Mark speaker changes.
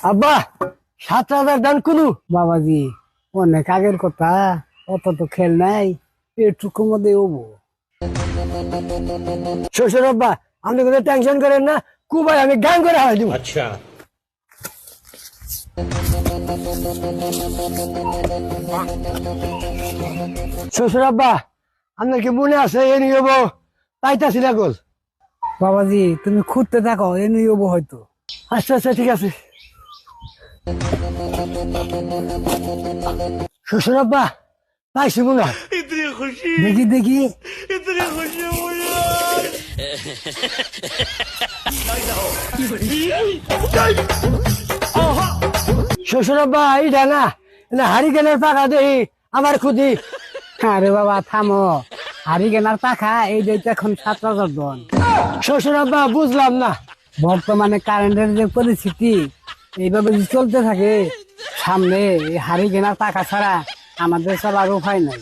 Speaker 1: আব্বা 7,000 দান কুনু।
Speaker 2: বাবাজি অনেক আগের কথা, অত তো খেল নাই, এটুকু মধ্যে হবো।
Speaker 1: শ্বশুর আব্বা আপনি কোনো টেনশন করেন না, কুবাই আমি গান করে হারাই দিব।
Speaker 3: अच्छा।
Speaker 1: শ্বশুর আব্বা আপনার কি মনে আছে এ নিয়ে হবো পাইতাছি না গোল।
Speaker 2: বাবাজি তুমি খুঁজতে থাকো, এ নিয়ে হবো হয়তো।
Speaker 1: আচ্ছা আচ্ছা ঠিক আছে। শ্বশুর আব্বা পাইছি মনে হয়।
Speaker 2: দেখি দেখি।
Speaker 1: শ্বশুর আব্বা এইটা না না হারিকেনের পাকা দেহি আমার খুদি।
Speaker 2: আরে বাবা থামো, হারি কেনার পাখা এই যে এখন 7,000 দন।
Speaker 1: শ্বশুর আব্বা বুঝলাম না।
Speaker 2: বর্তমানে কারেন্টের যে পরিস্থিতি, এইভাবে যদি চলতে থাকে সামনে এই হারি কেনার পাখা ছাড়া আমাদের চলার উপায় নাই।